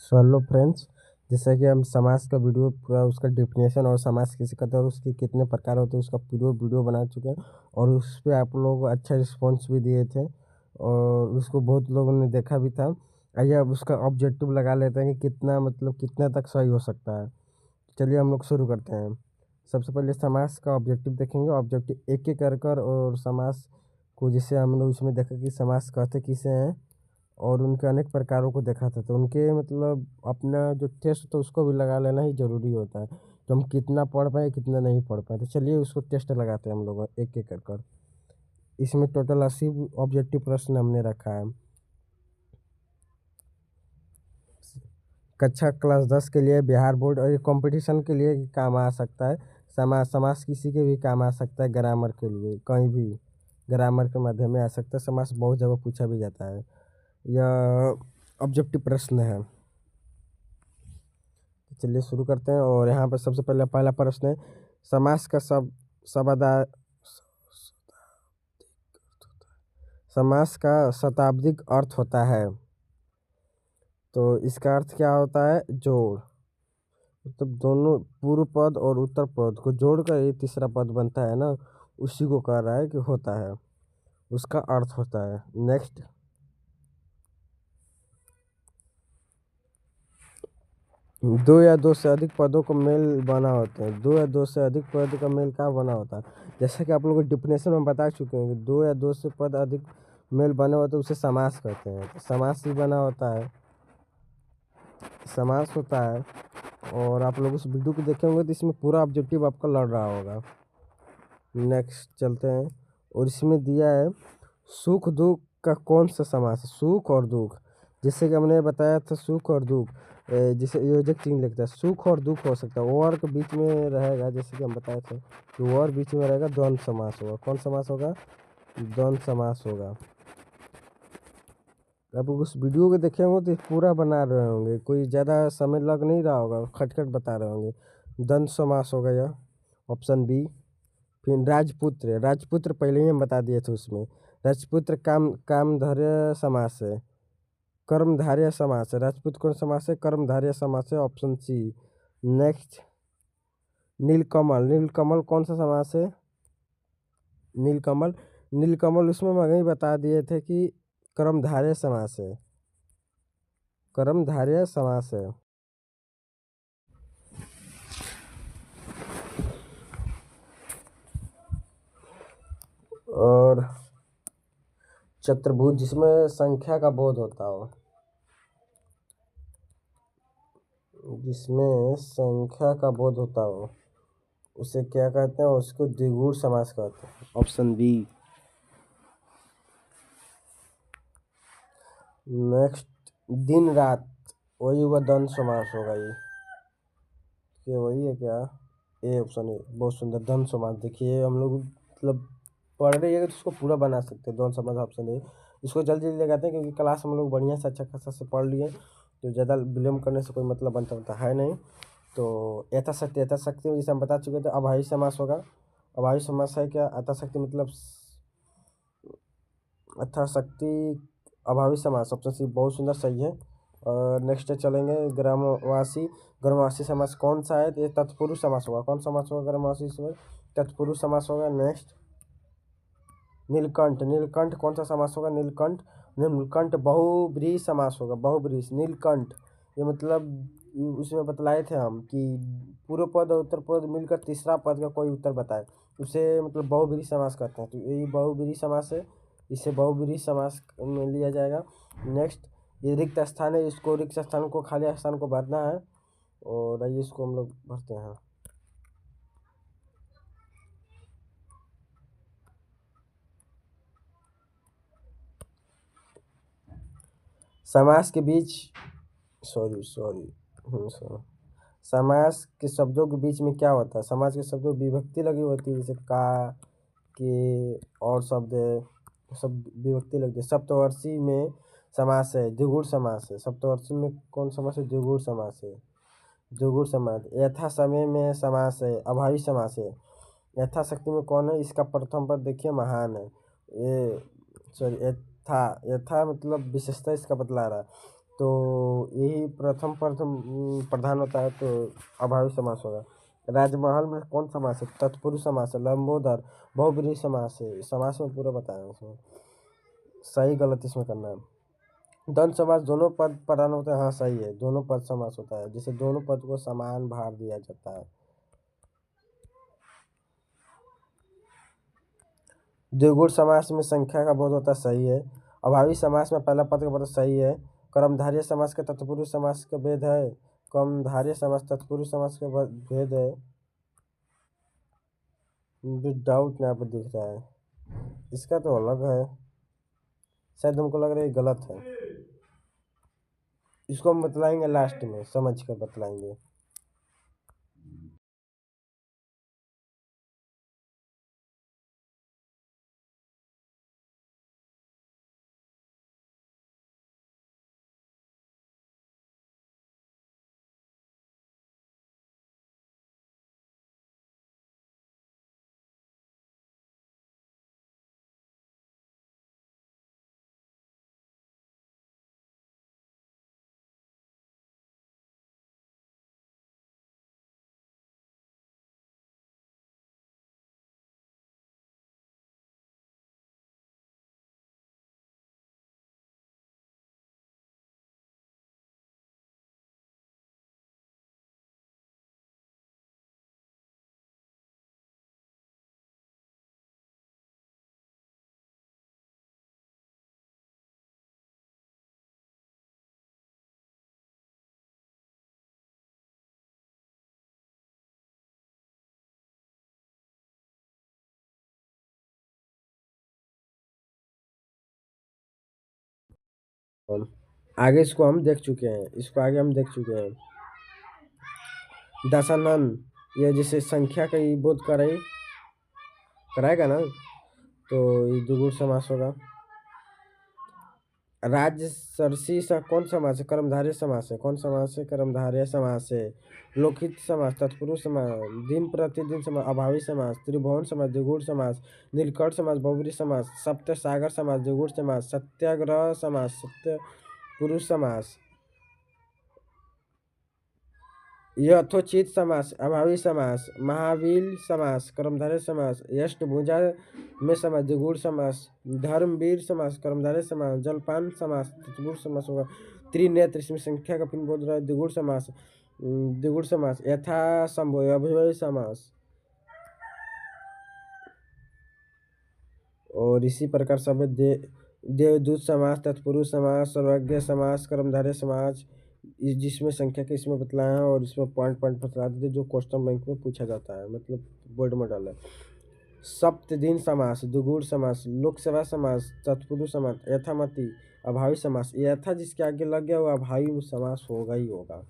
So hello friends, जैसा कि हम समाज का वीडियो पूरा उसका डेफिनेशन और समाज किसे कहते हैं और उसके कितने प्रकार होते हैं उसका पूरा वीडियो बना चुके हैं। और उस पे आप लोग अच्छा रिस्पॉन्स भी दिए थे और उसको बहुत लोगों ने देखा भी था। आइए अब उसका ऑब्जेक्टिव लगा लेते हैं कि कितना मतलब कितने तक सही हो सकता है। चलिए हम लोग शुरू करते हैं। सबसे पहले समाज का ऑब्जेक्टिव देखेंगे। ऑब्जेक्टिव एक एक कर और समाज को, जैसे हम लोग उसमें देखा कि समाज कहते किसे हैं और उनके अनेक प्रकारों को देखा था। तो उनके मतलब अपना जो टेस्ट तो उसको भी लगा लेना ही ज़रूरी होता है कि हम कितना पढ़ पाए कितना नहीं पढ़ पाए। तो चलिए उसको टेस्ट लगाते हैं हम लोग एक एक कर। इसमें टोटल 80 ऑब्जेक्टिव प्रश्न हमने रखा है। कक्षा क्लास 10 के लिए, बिहार बोर्ड और ये कंपटीशन के लिए काम आ सकता है। समाज समाज किसी के भी काम आ सकता है। ग्रामर के लिए कहीं भी ग्रामर के माध्यम में आ सकता है। समाज बहुत जगह पूछा भी जाता है। यह ऑब्जेक्टिव प्रश्न है। चलिए शुरू करते हैं। और यहाँ पर सबसे पहले पहला प्रश्न है, समास का शब्दा समास का शताब्दिक अर्थ होता है। तो इसका अर्थ क्या होता है? जोड़। मतलब दोनों पूर्व पद और उत्तर पद को जोड़कर ये तीसरा पद बनता है ना, उसी को कह रहा है कि होता है, उसका अर्थ होता है। नेक्स्ट, दो या दो से अधिक पदों को मेल बना होता है। दो या दो से अधिक पद का मेल क्या बना होता है? जैसा कि आप लोगों को डिफिनेशन में बता चुके हैं कि दो या दो से पद अधिक मेल बने होते हैं उसे समास कहते हैं। तो समास ही बना होता है, समास होता है। और आप लोग उस वीडियो को देखे होंगे तो इसमें पूरा ऑब्जेक्टिव आपका लड़ रहा होगा। नेक्स्ट चलते हैं। और इसमें दिया है सुख दुख का कौन सा समास है? सुख और दुख, जैसे कि हमने बताया था सुख और दुख, जैसे योजक चिन्ह लिखता है, सुख और दुख हो सकता है। और के बीच में रहेगा, जैसे कि हम बताए थे कि और बीच में रहेगा द्वंद्व समास होगा। कौन समास होगा? द्वंद्व समास होगा। अब उस वीडियो को देखे होंगे तो पूरा बना रहे होंगे, कोई ज़्यादा समय लग नहीं रहा होगा, खटखट बता रहे होंगे। द्वंद्व समास होगा यह, ऑप्शन बी। फिर राजपुत्र, राजपुत्र पहले ही हम बता दिए थे उसमें। राजपुत्र कामधारय समास है, कर्मधारय समास है। राजपूत कौन समास है? कर्मधारय समास है, ऑप्शन सी। नेक्स्ट, नीलकमल, नीलकमल कौन सा समास है? नीलकमल, नीलकमल उसमें हम ही बता दिए थे कि कर्मधारय समास है, कर्मधारय समास है। और चतुर्भुज, जिसमें संख्या का बोध होता हो, जिसमें संख्या का बोध होता हो उसे क्या कहते हैं? उसको द्विगुण समास कहते हैं, ऑप्शन बी। नेक्स्ट, दिन रात, वही हुआ द्वंद्व समास होगा ये वही है क्या? ए ऑप्शन है, बहुत सुंदर द्वंद्व समास। देखिए हम लोग मतलब पढ़ रहे हैं तो उसको पूरा बना सकते हैं। द्वंद्व समास ऑप्शन है। इसको जल्दी जल्दी लगाते हैं क्योंकि क्लास हम लोग बढ़िया से अच्छा खासा से पढ़ लिए, तो ज़्यादा विलम्ब करने से कोई मतलब बनता है नहीं। तो यथाशक्ति में जैसे हम बता चुके थे अभावी समास होगा। अभावी समास है क्या? यथाशक्ति मतलब यथाशक्ति अभावी समास, ऑप्शन सी बहुत सुंदर सही है। और नेक्स्ट चलेंगे, ग्रामवासी, ग्रामवासी समास कौन सा है? ये तत्पुरुष समास होगा। कौन समास होगा ग्रामवासी इसमें? तत्पुरुष समास होगा। नेक्स्ट, नीलकंठ, नीलकंठ कौन सा समास होगा? नीलकंठ, नीलकंठ बहुब्रीहि समास होगा, बहुब्रीहि नीलकंठ। ये मतलब उसमें बतलाए थे हम कि पूर्व पद और उत्तर पद मिलकर तीसरा पद का कोई उत्तर बताए, उसे मतलब बहुब्रीहि समास कहते हैं। तो यही बहुब्रीहि समास है, इसे बहुब्रीहि समास में लिया जाएगा। नेक्स्ट, ये रिक्त स्थान है, इसको रिक्त स्थान को खाली स्थान को भरना है और आइए इसको हम लोग भरते हैं। समास के बीच सॉरी सॉरी समास के शब्दों के बीच में क्या होता है? समास के शब्दों में विभक्ति लगी होती है, जैसे का, के और शब्द सब विभक्ति लगती है। सप्तवर्षी में समास है, द्विगुण समास है। सप्तवर्षी में कौन समास है? द्विगुण समास है, द्विगुण समास। यथा समय में समास है, अभावी समास है। यथाशक्ति में कौन है? इसका प्रथम पद देखिए महान है, ये सॉरी यथा, यथा मतलब विशेषता इसका बतला रहा है। तो यही प्रथम प्रथम प्रधान होता है, तो अभावी समास होगा। राजमहल में कौन समास है? तत्पुरुष समास है। लंबोदर बहुब्रीहि समास है। समास में पूरा बताया उसमें, सही गलत इसमें करना है। द्वंद्व समास दोनों पद प्रधान होते हैं। हाँ सही है, दोनों पद समास होता है, जिसे दोनों पद को समान भार दिया जाता है। द्विगुण समास में संख्या का बोध होता है। सही है। अभावी समास में पहला पद का बोध सही है। कर्मधारय समास का तत्पुरुष समास का भेद है। कर्मधारय समास तत्पुरुष समास का भेद है। मुझे डाउट यहाँ पर दिख रहा है, इसका तो अलग है, शायद हमको लग रहा है गलत है। इसको हम बतलाएंगे लास्ट में, समझ कर बतलाएंगे। आगे इसको हम देख चुके हैं, इसको आगे हम देख चुके हैं। दशानन, ये जैसे संख्या का ही बोध कराएगा ना, तो ये द्विगुण समास होगा। राजसरसी सा कौन समास है? कर्मधारय समास है। कौन समास है? कर्मधारय समास है। लोकहित समास, तत्पुरुष समास, दिन प्रतिदिन समास, अभावी समास, त्रिभुवन समास, द्विगुण समास, नीलकंठ समास, बहुब्रीहि समास, सप्तसागर समास, द्विगुण समास, सत्याग्रह समास, सत्य पुरुष समास, यथोचित समास, अभावी समास, महावील समास, कर्मधारय समास, अष्टभुजा में समास, द्विगुण समास, धर्मवीर समास, कर्मधारय समास, जलपान समास, तत्पुरुष समास होगा। त्रिनेत्र, इसमें संख्या का पिन बोल रहा है। द्विगुण समास, द्विगुण समास, यथा संभव, अभिभवी समास, और इसी प्रकार सब देवदूत समास, तत्पुरुष समास, सर्वज्ञ समास, कर्मधारय समास, जिसमें संख्या के इसमें बतलाया है, और इसमें पॉइंट पॉइंट बतला देते जो क्वेश्चन बैंक में पूछा जाता है, मतलब बोर्ड में डाला। सप्तदिन समास, द्विगुण समास, लोकसेवा समास, तत्पुरुष समास, यथामति, अभावी समास। यथा जिसके आगे लग गया वो अभावी समास होगा ही होगा।